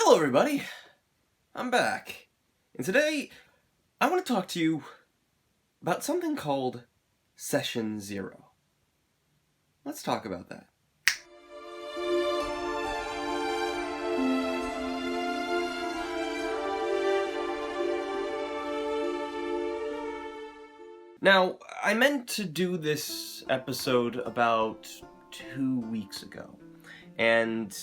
Hello everybody, I'm back, and today I want to talk to you about something called Session Zero. Let's talk about that. Now, I meant to do this episode about 2 weeks ago, and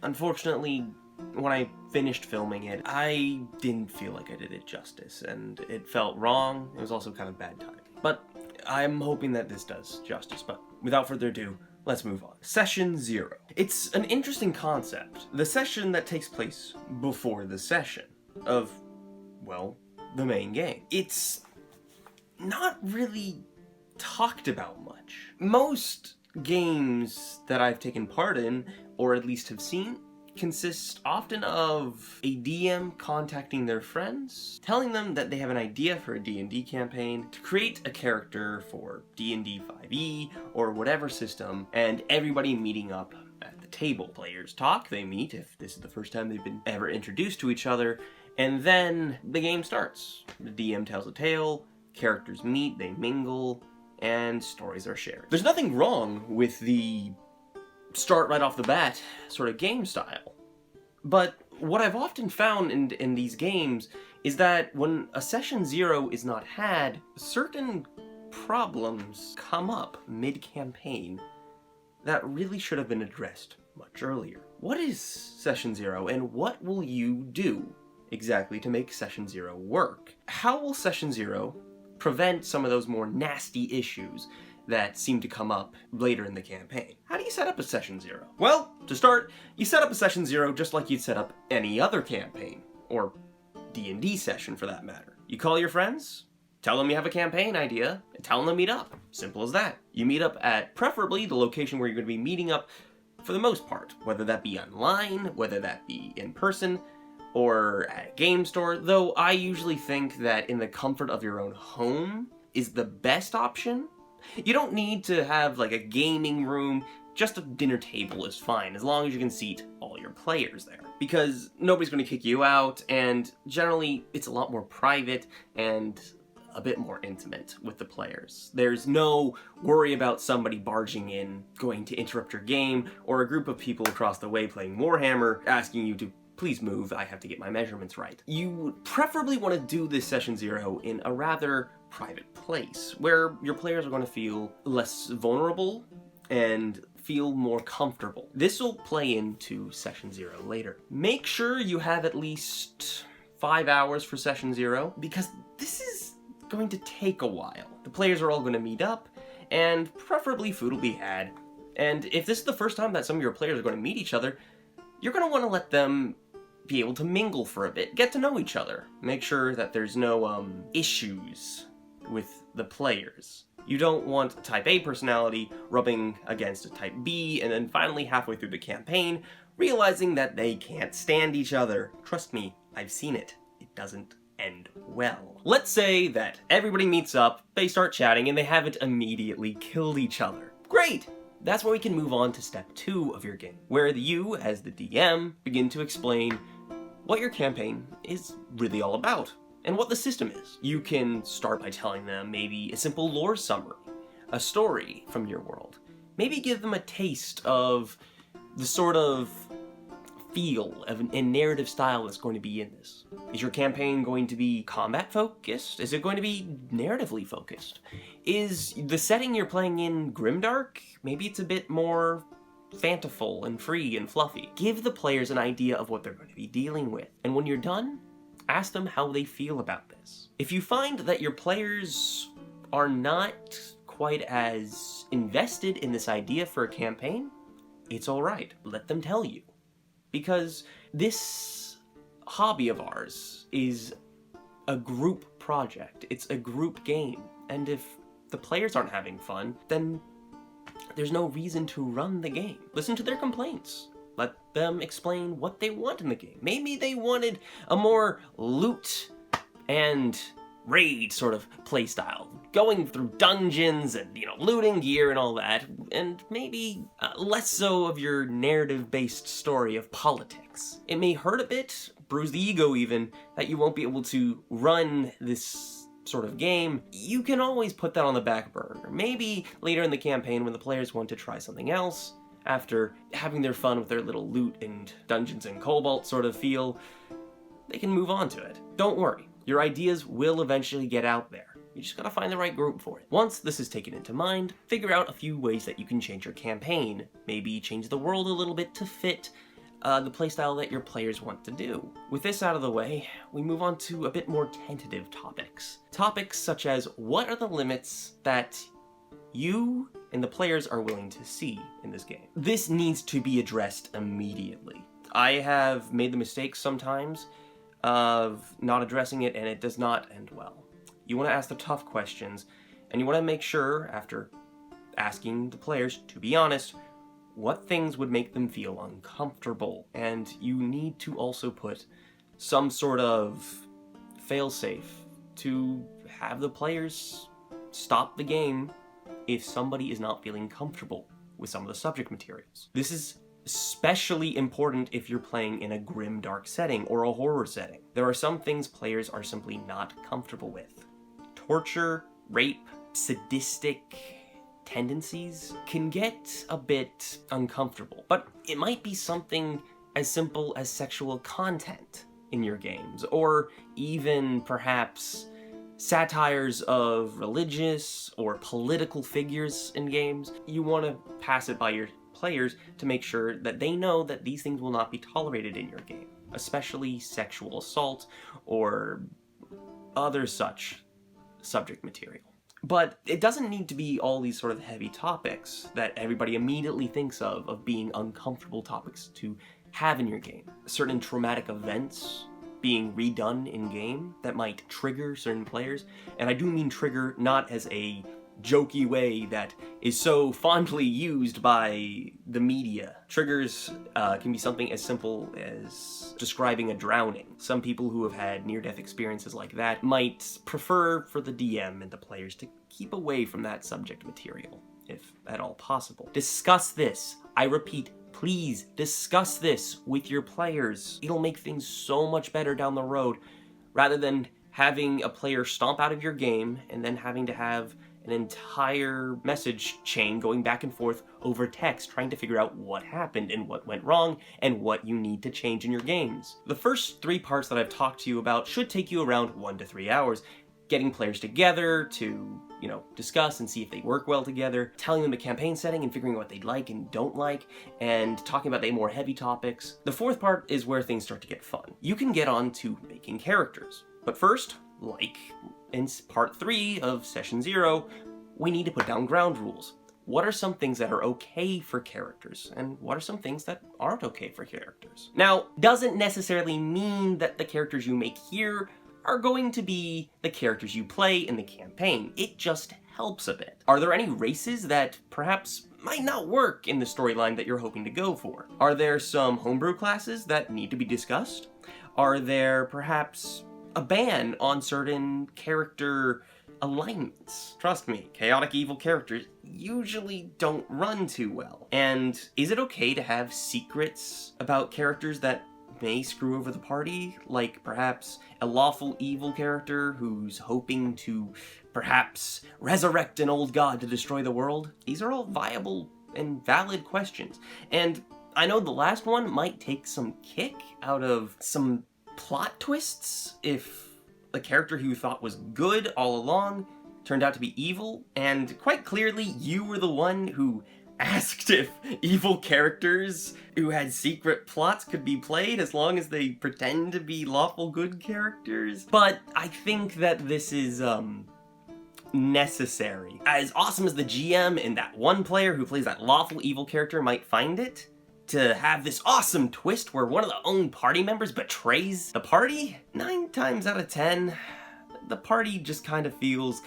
unfortunately, when I finished filming it, I didn't feel like I did it justice, and it felt wrong. It was also kind of bad timing. But I'm hoping that this does justice, but without further ado, let's move on. Session Zero. It's an interesting concept. The session that takes place before the session of, well, the main game. It's not really talked about much. Most games that I've taken part in, or at least have seen, consist often of a DM contacting their friends, telling them that they have an idea for a D&D campaign, to create a character for D&D 5e or whatever system, and everybody meeting up at the table. Players talk, they meet if this is the first time they've been ever introduced to each other, and then the game starts. The DM tells a tale, characters meet, they mingle, and stories are shared. There's nothing wrong with the start right off the bat sort of game style. But what I've often found in these games is that when a Session Zero is not had, certain problems come up mid-campaign that really should have been addressed much earlier. What is Session Zero, and what will you do exactly to make Session Zero work? How will Session Zero prevent some of those more nasty issues that seem to come up later in the campaign? How do you set up a Session Zero? Well, to start, you set up a Session Zero just like you'd set up any other campaign, or D&D session for that matter. You call your friends, tell them you have a campaign idea, and tell them to meet up. Simple as that. You meet up at preferably the location where you're going to be meeting up for the most part, whether that be online, whether that be in person, or at a game store, though I usually think that in the comfort of your own home is the best option. You don't need to have like a gaming room, just a dinner table is fine, as long as you can seat all your players there. Because nobody's going to kick you out, and generally it's a lot more private and a bit more intimate with the players. There's no worry about somebody barging in, going to interrupt your game, or a group of people across the way playing Warhammer asking you to please move, I have to get my measurements right. You would preferably want to do this Session Zero in a rather private place, where your players are going to feel less vulnerable and feel more comfortable. This will play into Session Zero later. Make sure you have at least 5 hours for Session Zero, because this is going to take a while. The players are all going to meet up, and preferably food will be had. And if this is the first time that some of your players are going to meet each other, you're going to want to let them be able to mingle for a bit, get to know each other. Make sure that there's no issues with the players. You don't want a Type A personality rubbing against a Type B, and then finally halfway through the campaign, realizing that they can't stand each other. Trust me, I've seen it. It doesn't end well. Let's say that everybody meets up, they start chatting, and they haven't immediately killed each other. Great! That's where we can move on to step 2 of your game, where you, as the DM, begin to explain what your campaign is really all about, and what the system is. You can start by telling them maybe a simple lore summary, a story from your world. Maybe give them a taste of the sort of feel of and narrative style that's going to be in this. Is your campaign going to be combat focused? Is it going to be narratively focused? Is the setting you're playing in grimdark? Maybe it's a bit more fanciful and free and fluffy. Give the players an idea of what they're going to be dealing with. And when you're done, ask them how they feel about this. If you find that your players are not quite as invested in this idea for a campaign, it's alright. Let them tell you. Because this hobby of ours is a group project. It's a group game. And if the players aren't having fun, then there's no reason to run the game. Listen to their complaints. Let them explain what they want in the game. Maybe they wanted a more loot and raid sort of playstyle, going through dungeons and, looting gear and all that, and maybe less so of your narrative-based story of politics. It may hurt a bit, bruise the ego even, that you won't be able to run this sort of game. You can always put that on the back burner. Maybe later in the campaign when the players want to try something else, after having their fun with their little loot and Dungeons and Cobalt sort of feel, they can move on to it. Don't worry, your ideas will eventually get out there. You just gotta find the right group for it. Once this is taken into mind, figure out a few ways that you can change your campaign. Maybe change the world a little bit to fit the playstyle that your players want to do. With this out of the way, we move on to a bit more tentative topics. Topics such as, what are the limits that you and the players are willing to see in this game? This needs to be addressed immediately. I have made the mistake sometimes of not addressing it, and it does not end well. You want to ask the tough questions, and you want to make sure, after asking the players, to be honest, what things would make them feel uncomfortable. And you need to also put some sort of failsafe to have the players stop the game if somebody is not feeling comfortable with some of the subject materials. This is especially important if you're playing in a grim, dark setting or a horror setting. There are some things players are simply not comfortable with. Torture, rape, sadistic tendencies can get a bit uncomfortable, but it might be something as simple as sexual content in your games, or even perhaps satires of religious or political figures in games. You want to pass it by your players to make sure that they know that these things will not be tolerated in your game, especially sexual assault or other such subject material. But it doesn't need to be all these sort of heavy topics that everybody immediately thinks of being uncomfortable topics to have in your game. Certain traumatic events being redone in-game that might trigger certain players, and I do mean trigger not as a jokey way that is so fondly used by the media. Triggers can be something as simple as describing a drowning. Some people who have had near-death experiences like that might prefer for the DM and the players to keep away from that subject material, if at all possible. Discuss this. I repeat, please discuss this with your players. It'll make things so much better down the road, rather than having a player stomp out of your game and then having to have an entire message chain going back and forth over text trying to figure out what happened and what went wrong and what you need to change in your games. The first 3 parts that I've talked to you about should take you around 1 to 3 hours. Getting players together to, discuss and see if they work well together, telling them the campaign setting and figuring out what they like and don't like, and talking about the more heavy topics. The 4th part is where things start to get fun. You can get on to making characters. But first, like in part 3 of session 0, we need to put down ground rules. What are some things that are okay for characters, and what are some things that aren't okay for characters? Now, doesn't necessarily mean that the characters you make here are going to be the characters you play in the campaign. It just helps a bit. Are there any races that perhaps might not work in the storyline that you're hoping to go for? Are there some homebrew classes that need to be discussed? Are there perhaps a ban on certain character alignments? Trust me, chaotic evil characters usually don't run too well. And is it okay to have secrets about characters that may screw over the party? Like perhaps a lawful evil character who's hoping to perhaps resurrect an old god to destroy the world? These are all viable and valid questions. And I know the last one might take some kick out of some plot twists if the character who you thought was good all along turned out to be evil, and quite clearly you were the one who asked if evil characters who had secret plots could be played as long as they pretend to be lawful good characters. But I think that this is necessary. As awesome as the GM and that one player who plays that lawful evil character might find it, to have this awesome twist where one of the own party members betrays the party, 9 times out of 10, the party just kind of feels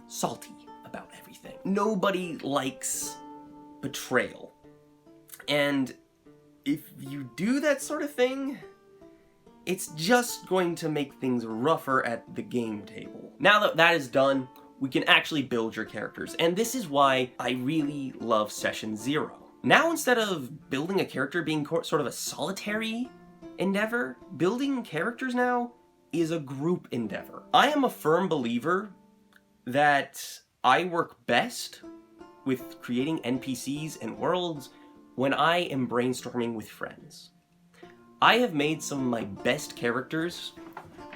salty about everything. Nobody likes betrayal. And if you do that sort of thing, it's just going to make things rougher at the game table. Now that that is done, we can actually build your characters, and this is why I really love Session Zero. Now, instead of building a character being sort of a solitary endeavor, building characters now is a group endeavor. I am a firm believer that I work best with creating NPCs and worlds when I am brainstorming with friends. I have made some of my best characters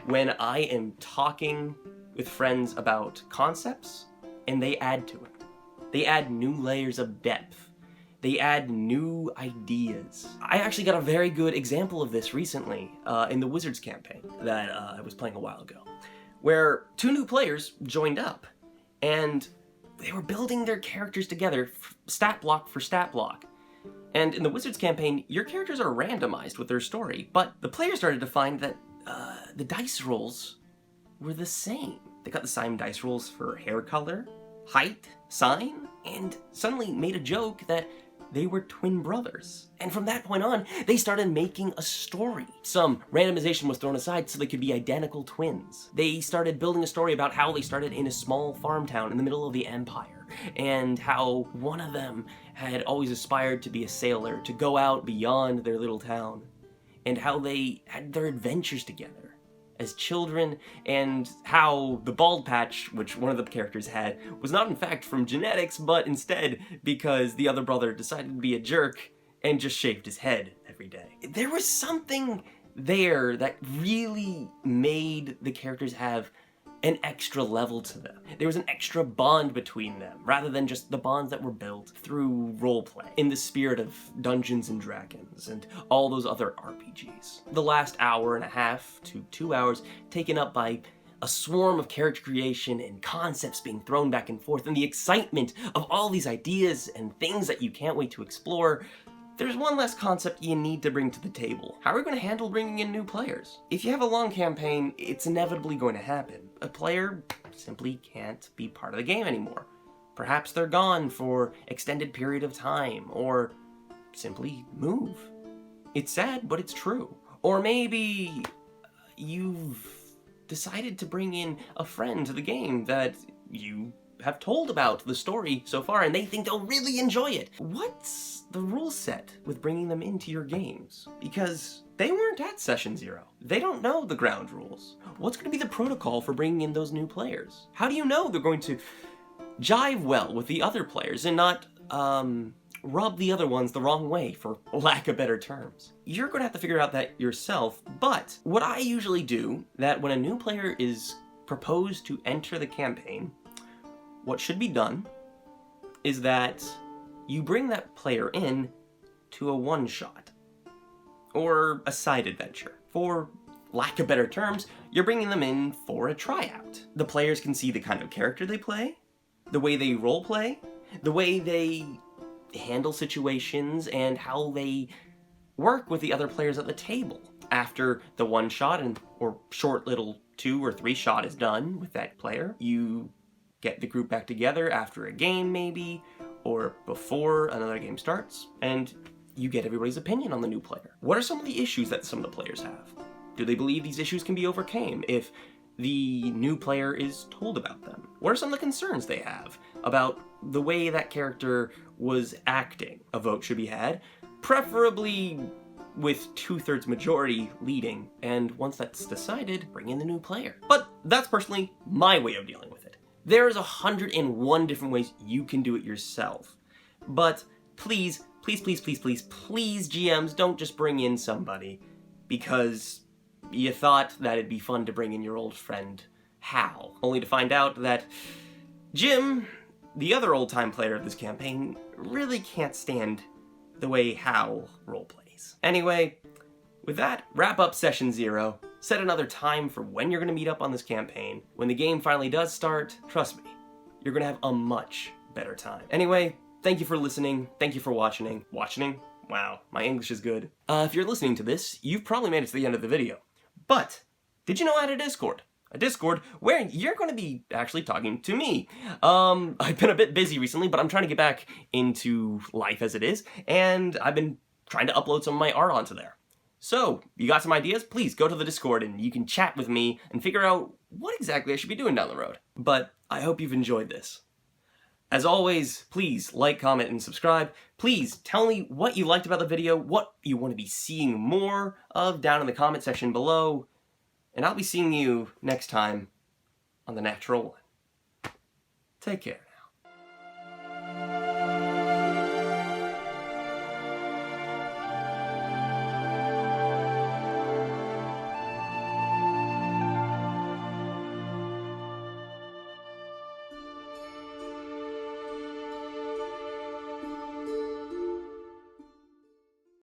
when I am talking with friends about concepts, and they add to it. They add new layers of depth. They add new ideas. I actually got a very good example of this recently in the Wizards campaign that I was playing a while ago, where 2 new players joined up, and they were building their characters together, stat block for stat block. And in the Wizards campaign, your characters are randomized with their story, but the players started to find that the dice rolls were the same. They got the same dice rolls for hair color, height, sign, and suddenly made a joke that they were twin brothers. And from that point on, they started making a story. Some randomization was thrown aside so they could be identical twins. They started building a story about how they started in a small farm town in the middle of the Empire, and how one of them had always aspired to be a sailor, to go out beyond their little town, and how they had their adventures together as children, and how the bald patch, which one of the characters had, was not in fact from genetics, but instead because the other brother decided to be a jerk and just shaved his head every day. There was something there that really made the characters have an extra level to them. There was an extra bond between them, rather than just the bonds that were built through roleplay, in the spirit of Dungeons and Dragons and all those other RPGs. The last hour and a half to 2 hours taken up by a swarm of character creation and concepts being thrown back and forth, and the excitement of all these ideas and things that you can't wait to explore. There's one less concept you need to bring to the table. How are we going to handle bringing in new players? If you have a long campaign, it's inevitably going to happen. A player simply can't be part of the game anymore. Perhaps they're gone for extended period of time, or simply move. It's sad, but it's true. Or maybe you've decided to bring in a friend to the game that you have told about the story so far, and they think they'll really enjoy it. What's the rule set with bringing them into your games? Because they weren't at Session Zero. They don't know the ground rules. What's going to be the protocol for bringing in those new players? How do you know they're going to jive well with the other players and not rub the other ones the wrong way, for lack of better terms? You're going to have to figure out that yourself, but what I usually do, that when a new player is proposed to enter the campaign, what should be done is that you bring that player in to a one-shot, or a side adventure. For lack of better terms, you're bringing them in for a tryout. The players can see the kind of character they play, the way they roleplay, the way they handle situations, and how they work with the other players at the table. After the one-shot or short little 2 or 3 shot is done with that player, you get the group back together after a game maybe, or before another game starts, and you get everybody's opinion on the new player. What are some of the issues that some of the players have? Do they believe these issues can be overcome if the new player is told about them? What are some of the concerns they have about the way that character was acting? A vote should be had, preferably with 2/3 majority leading, and once that's decided, bring in the new player. But that's personally my way of dealing with it. There's 101 different ways you can do it yourself. But please, please, please, please, please, please, GMs, don't just bring in somebody because you thought that it'd be fun to bring in your old friend Hal, only to find out that Jim, the other old-time player of this campaign, really can't stand the way Hal roleplays. Anyway, with that, wrap up Session Zero. Set another time for when you're going to meet up on this campaign. When the game finally does start, trust me, you're going to have a much better time. Anyway, thank you for listening. Thank you for watching. Watching? Wow, my English is good. If you're listening to this, you've probably made it to the end of the video. But, did you know I had a Discord? A Discord where you're going to be actually talking to me. I've been a bit busy recently, but I'm trying to get back into life as it is, and I've been trying to upload some of my art onto there. So, you got some ideas? Please go to the Discord and you can chat with me and figure out what exactly I should be doing down the road. But I hope you've enjoyed this. As always, please like, comment, and subscribe. Please tell me what you liked about the video, what you want to be seeing more of down in the comment section below. And I'll be seeing you next time on The Natural One. Take care.